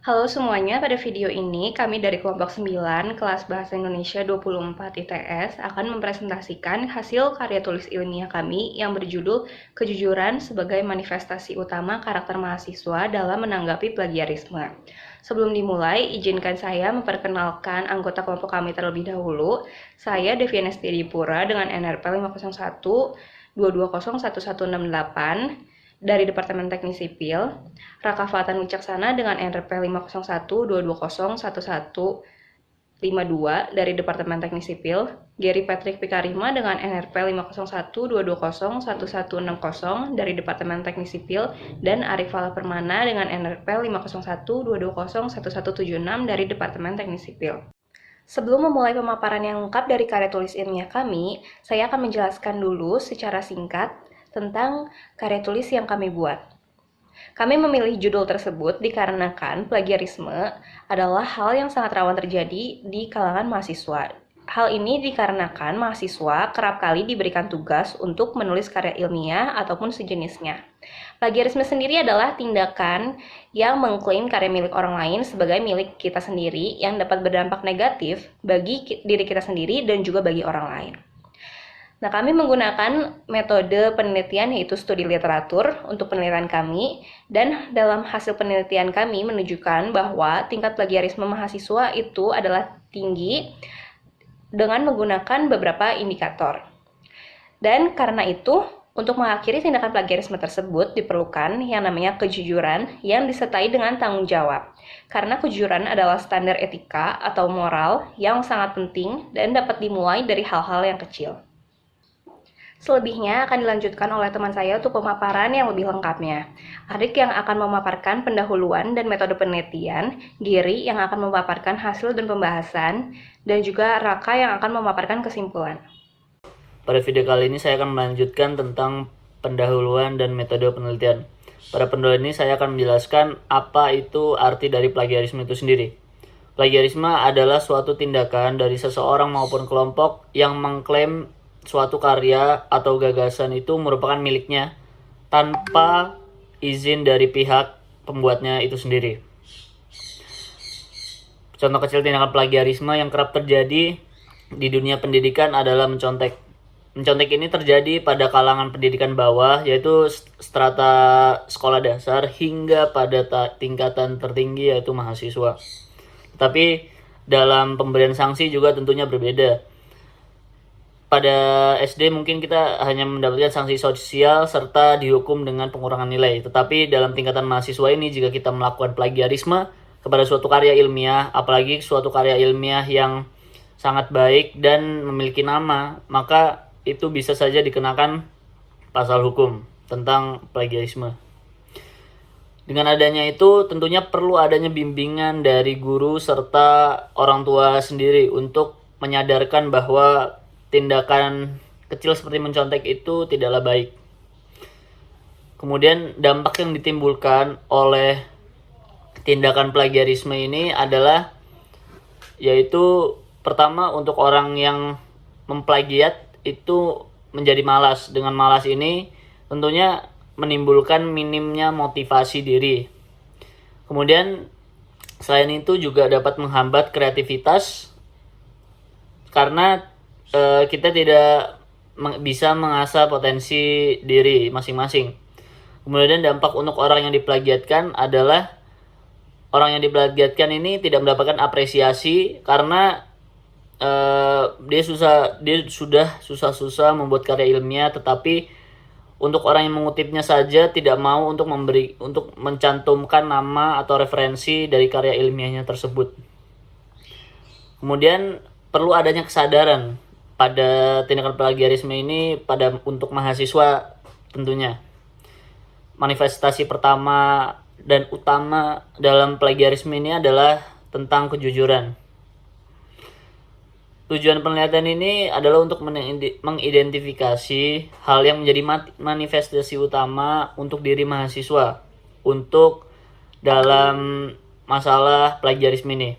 Halo semuanya, pada video ini kami dari kelompok 9 kelas Bahasa Indonesia 24 ITS akan mempresentasikan hasil karya tulis ilmiah kami yang berjudul Kejujuran sebagai Manifestasi Utama Karakter Mahasiswa dalam Menanggapi Plagiarisme. Sebelum dimulai, izinkan saya memperkenalkan anggota kelompok kami terlebih dahulu. Saya Deviana Stidipura dengan NRP 501 2201168 dari Departemen Teknik Sipil, Raka Fatan Wicaksana dengan NRP 501-221-1152 dari Departemen Teknik Sipil, Gary Patrick Pikarima dengan NRP 501-220-1160 dari Departemen Teknik Sipil, dan Arif Fala Permana dengan NRP 501-220-1176 dari Departemen Teknik Sipil. Sebelum memulai pemaparan yang lengkap dari karya tulis ilmiah kami, saya akan menjelaskan dulu secara singkat tentang karya tulis yang kami buat. Kami memilih judul tersebut dikarenakan plagiarisme adalah hal yang sangat rawan terjadi di kalangan mahasiswa. Hal ini dikarenakan mahasiswa kerap kali diberikan tugas untuk menulis karya ilmiah ataupun sejenisnya. Plagiarisme sendiri adalah tindakan yang mengklaim karya milik orang lain sebagai milik kita sendiri yang dapat berdampak negatif bagi diri kita sendiri dan juga bagi orang lain. Nah, kami menggunakan metode penelitian yaitu studi literatur untuk penelitian kami, dan dalam hasil penelitian kami menunjukkan bahwa tingkat plagiarisme mahasiswa itu adalah tinggi dengan menggunakan beberapa indikator. Dan karena itu, untuk mengakhiri tindakan plagiarisme tersebut diperlukan yang namanya kejujuran yang disertai dengan tanggung jawab. Karena kejujuran adalah standar etika atau moral yang sangat penting dan dapat dimulai dari hal-hal yang kecil. Selebihnya akan dilanjutkan oleh teman saya untuk pemaparan yang lebih lengkapnya. Arik yang akan memaparkan pendahuluan dan metode penelitian, Giri yang akan memaparkan hasil dan pembahasan, dan juga Raka yang akan memaparkan kesimpulan. Pada video kali ini saya akan melanjutkan tentang pendahuluan dan metode penelitian. Pada pendahuluan ini saya akan menjelaskan apa itu arti dari plagiarisme itu sendiri. Plagiarisme adalah suatu tindakan dari seseorang maupun kelompok yang mengklaim suatu karya atau gagasan itu merupakan miliknya tanpa izin dari pihak pembuatnya itu sendiri. Contoh kecil tindakan plagiarisme yang kerap terjadi di dunia pendidikan adalah mencontek. Mencontek ini terjadi pada kalangan pendidikan bawah, yaitu strata sekolah dasar hingga pada tingkatan tertinggi yaitu mahasiswa. Tapi dalam pemberian sanksi juga tentunya berbeda. Pada SD mungkin kita hanya mendapatkan sanksi sosial serta dihukum dengan pengurangan nilai. Tetapi dalam tingkatan mahasiswa ini, jika kita melakukan plagiarisme kepada suatu karya ilmiah, apalagi suatu karya ilmiah yang sangat baik dan memiliki nama, maka itu bisa saja dikenakan pasal hukum tentang plagiarisme. Dengan adanya itu, tentunya perlu adanya bimbingan dari guru serta orang tua sendiri untuk menyadarkan bahwa tindakan kecil seperti mencontek itu tidaklah baik. Kemudian dampak yang ditimbulkan oleh tindakan plagiarisme ini adalah yaitu pertama, untuk orang yang memplagiat itu menjadi malas. Dengan malas ini tentunya menimbulkan minimnya motivasi diri. Kemudian selain itu juga dapat menghambat kreativitas karena kita tidak bisa mengasah potensi diri masing-masing. Kemudian dampak untuk orang yang diplagiatkan adalah orang yang diplagiatkan ini tidak mendapatkan apresiasi karena dia sudah susah-susah membuat karya ilmiah, tetapi untuk orang yang mengutipnya saja tidak mau untuk mencantumkan nama atau referensi dari karya ilmiahnya tersebut. Kemudian perlu adanya kesadaran pada tindakan plagiarisme ini untuk mahasiswa tentunya. Manifestasi pertama dan utama dalam plagiarisme ini adalah tentang kejujuran. Tujuan penelitian ini adalah untuk mengidentifikasi hal yang menjadi manifestasi utama untuk diri mahasiswa untuk dalam masalah plagiarisme ini.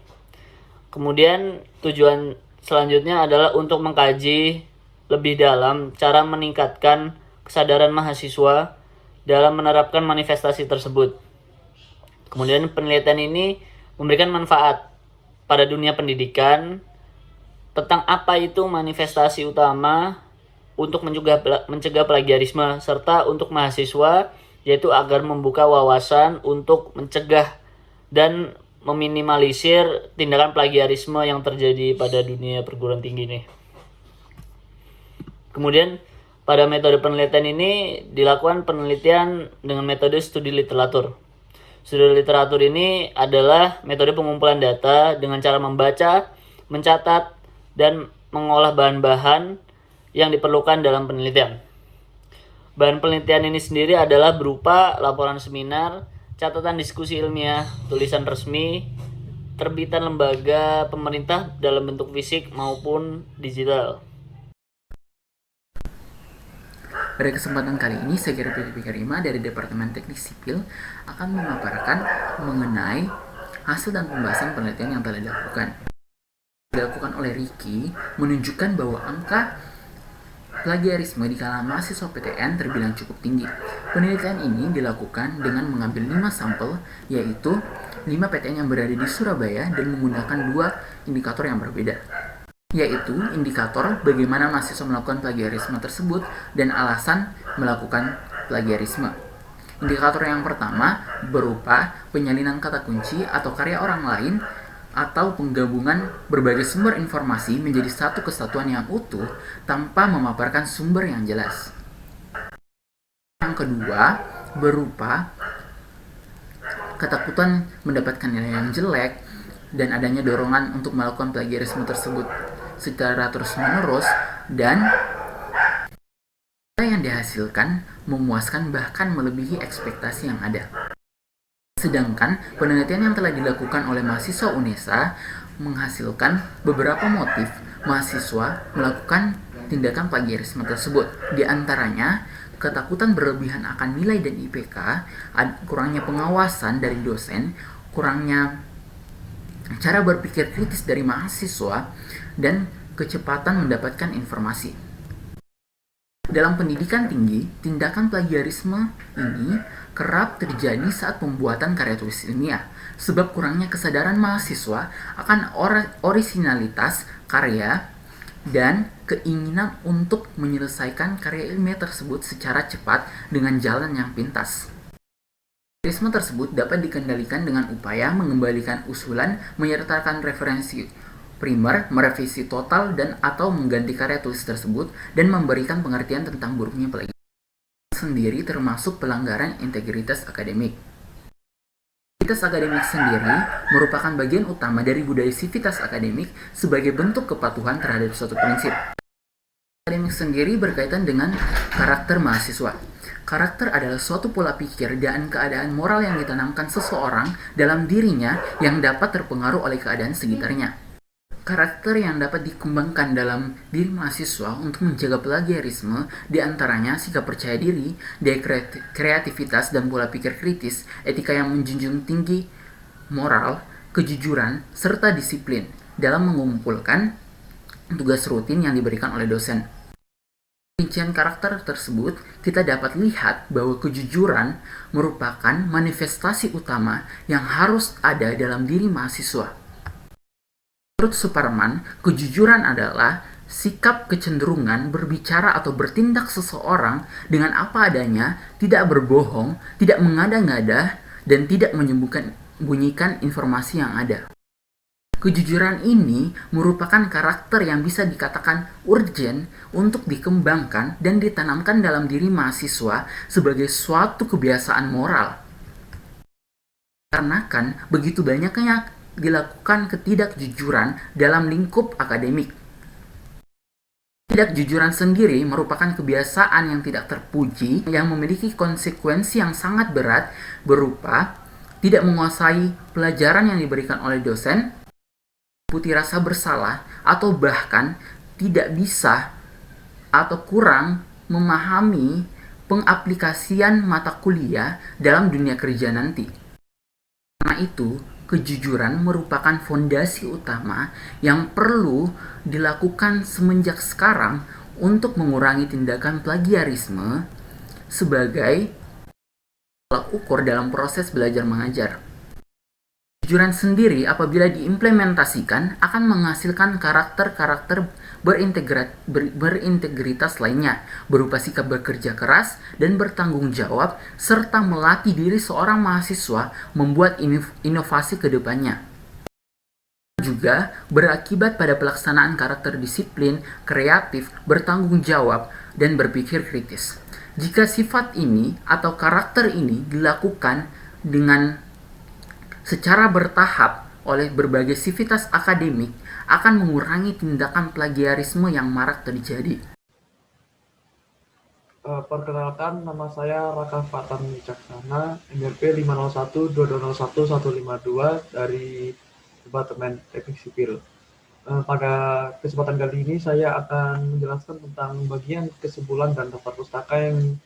Kemudian tujuan selanjutnya adalah untuk mengkaji lebih dalam cara meningkatkan kesadaran mahasiswa dalam menerapkan manifestasi tersebut. Kemudian penelitian ini memberikan manfaat pada dunia pendidikan tentang apa itu manifestasi utama untuk mencegah plagiarisme, serta untuk mahasiswa, yaitu agar membuka wawasan untuk mencegah dan meminimalisir tindakan plagiarisme yang terjadi pada dunia perguruan tinggi nih. Kemudian pada metode penelitian ini dilakukan penelitian dengan metode studi literatur. Studi literatur ini adalah metode pengumpulan data dengan cara membaca, mencatat, dan mengolah bahan-bahan yang diperlukan dalam penelitian. Bahan penelitian ini sendiri adalah berupa laporan seminar, catatan diskusi ilmiah, tulisan resmi, terbitan lembaga pemerintah dalam bentuk fisik maupun digital. Pada kesempatan kali ini, saya Kira Karima dari Departemen Teknik Sipil akan memaparkan mengenai hasil dan pembahasan penelitian yang telah dilakukan oleh Ricky menunjukkan bahwa angka plagiarisme di kalangan mahasiswa PTN terbilang cukup tinggi. Penelitian ini dilakukan dengan mengambil 5 sampel, yaitu 5 PTN yang berada di Surabaya dan menggunakan 2 indikator yang berbeda, yaitu indikator bagaimana mahasiswa melakukan plagiarisme tersebut dan alasan melakukan plagiarisme. Indikator yang pertama berupa penyalinan kata kunci atau karya orang lain atau penggabungan berbagai sumber informasi menjadi satu kesatuan yang utuh tanpa memaparkan sumber yang jelas. Yang kedua berupa ketakutan mendapatkan nilai yang jelek dan adanya dorongan untuk melakukan plagiarisme tersebut secara terus-menerus, dan yang dihasilkan memuaskan bahkan melebihi ekspektasi yang ada. Sedangkan penelitian yang telah dilakukan oleh mahasiswa UNESA menghasilkan beberapa motif mahasiswa melakukan tindakan plagiarisme tersebut. Di antaranya, ketakutan berlebihan akan nilai dan IPK, kurangnya pengawasan dari dosen, kurangnya cara berpikir kritis dari mahasiswa, dan kecepatan mendapatkan informasi. Dalam pendidikan tinggi, tindakan plagiarisme ini kerap terjadi saat pembuatan karya tulis ilmiah, sebab kurangnya kesadaran mahasiswa akan orisinalitas karya dan keinginan untuk menyelesaikan karya ilmiah tersebut secara cepat dengan jalan yang pintas. Plagiarisme tersebut dapat dikendalikan dengan upaya mengembalikan usulan, menyertakan referensi primer, merevisi total dan atau mengganti karya tulis tersebut, dan memberikan pengertian tentang buruknya plagiarisme sendiri termasuk pelanggaran integritas akademik. Integritas akademik sendiri merupakan bagian utama dari budaya sivitas akademik sebagai bentuk kepatuhan terhadap suatu prinsip. Akademik sendiri berkaitan dengan karakter mahasiswa. Karakter adalah suatu pola pikir dan keadaan moral yang ditanamkan seseorang dalam dirinya yang dapat terpengaruh oleh keadaan sekitarnya. Karakter yang dapat dikembangkan dalam diri mahasiswa untuk menjaga plagiarisme diantaranya sikap percaya diri, daya kreativitas dan pola pikir kritis, etika yang menjunjung tinggi moral, kejujuran, serta disiplin dalam mengumpulkan tugas rutin yang diberikan oleh dosen. Rincian karakter tersebut kita dapat lihat bahwa kejujuran merupakan manifestasi utama yang harus ada dalam diri mahasiswa. Menurut Superman, kejujuran adalah sikap kecenderungan berbicara atau bertindak seseorang dengan apa adanya, tidak berbohong, tidak mengada-ngada, dan tidak menyembunyikan informasi yang ada. Kejujuran ini merupakan karakter yang bisa dikatakan urgent untuk dikembangkan dan ditanamkan dalam diri mahasiswa sebagai suatu kebiasaan moral. Karena kan begitu banyaknya dilakukan ketidakjujuran dalam lingkup akademik. Ketidakjujuran sendiri merupakan kebiasaan yang tidak terpuji yang memiliki konsekuensi yang sangat berat berupa tidak menguasai pelajaran yang diberikan oleh dosen, putih rasa bersalah, atau bahkan tidak bisa atau kurang memahami pengaplikasian mata kuliah dalam dunia kerja nanti. Karena itu, kejujuran merupakan fondasi utama yang perlu dilakukan semenjak sekarang untuk mengurangi tindakan plagiarisme sebagai tolak ukur dalam proses belajar mengajar. Kejujuran sendiri apabila diimplementasikan akan menghasilkan karakter-karakter berintegritas lainnya, berupa sikap bekerja keras dan bertanggung jawab, serta melatih diri seorang mahasiswa membuat inovasi ke depannya. Juga berakibat pada pelaksanaan karakter disiplin, kreatif, bertanggung jawab, dan berpikir kritis. Jika sifat ini atau karakter ini dilakukan dengan secara bertahap oleh berbagai sivitas akademik, akan mengurangi tindakan plagiarisme yang marak terjadi. Perkenalkan, nama saya Raka Fatan Wicaksana, MRP 501-2201-152 dari Departemen Teknik Sipil. Pada kesempatan kali ini saya akan menjelaskan tentang bagian kesimpulan dan daftar pustaka yang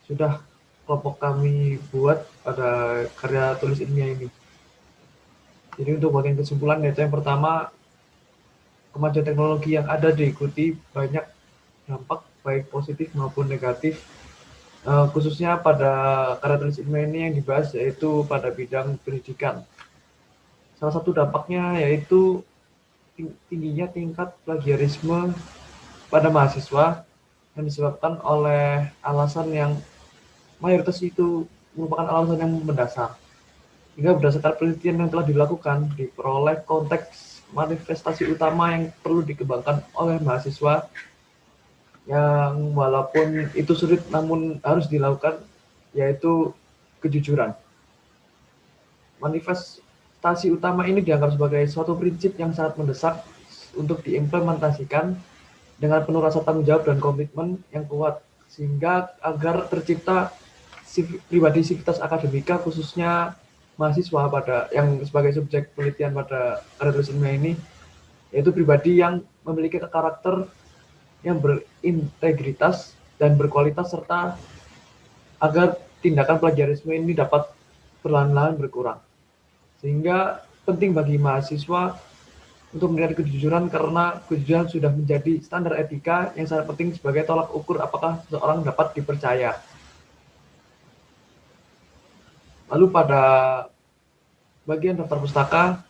sudah kelompok kami buat pada karya tulis ilmiah ini. Jadi untuk bagian kesimpulan, yaitu yang pertama, kemajuan teknologi yang ada diikuti banyak dampak baik positif maupun negatif, khususnya pada karya tulis ilmiah ini yang dibahas yaitu pada bidang pendidikan. Salah satu dampaknya yaitu tingginya tingkat plagiarisme pada mahasiswa yang disebabkan oleh alasan yang mayoritas itu merupakan alasan yang mendasar. Hingga berdasarkan penelitian yang telah dilakukan, diperoleh konteks manifestasi utama yang perlu dikembangkan oleh mahasiswa yang walaupun itu sulit namun harus dilakukan, yaitu kejujuran. Manifestasi utama ini dianggap sebagai suatu prinsip yang sangat mendesak untuk diimplementasikan dengan penuh rasa tanggung jawab dan komitmen yang kuat, sehingga agar tercipta pribadi sivitas akademika, khususnya mahasiswa pada yang sebagai subjek penelitian pada karya tulis ilmiah ini, yaitu pribadi yang memiliki karakter yang berintegritas dan berkualitas, serta agar tindakan plagiarisme ini dapat perlahan-lahan berkurang. Sehingga penting bagi mahasiswa untuk melihat kejujuran, karena kejujuran sudah menjadi standar etika yang sangat penting sebagai tolak ukur apakah seseorang dapat dipercaya. Lalu pada bagian daftar pustaka,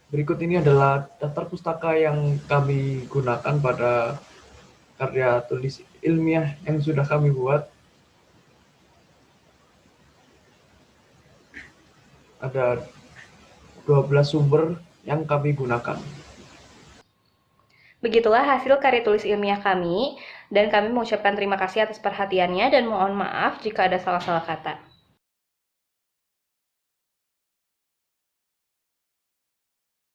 berikut ini adalah daftar pustaka yang kami gunakan pada karya tulis ilmiah yang sudah kami buat. Ada 12 sumber yang kami gunakan. Begitulah hasil karya tulis ilmiah kami, dan kami mengucapkan terima kasih atas perhatiannya dan mohon maaf jika ada salah-salah kata.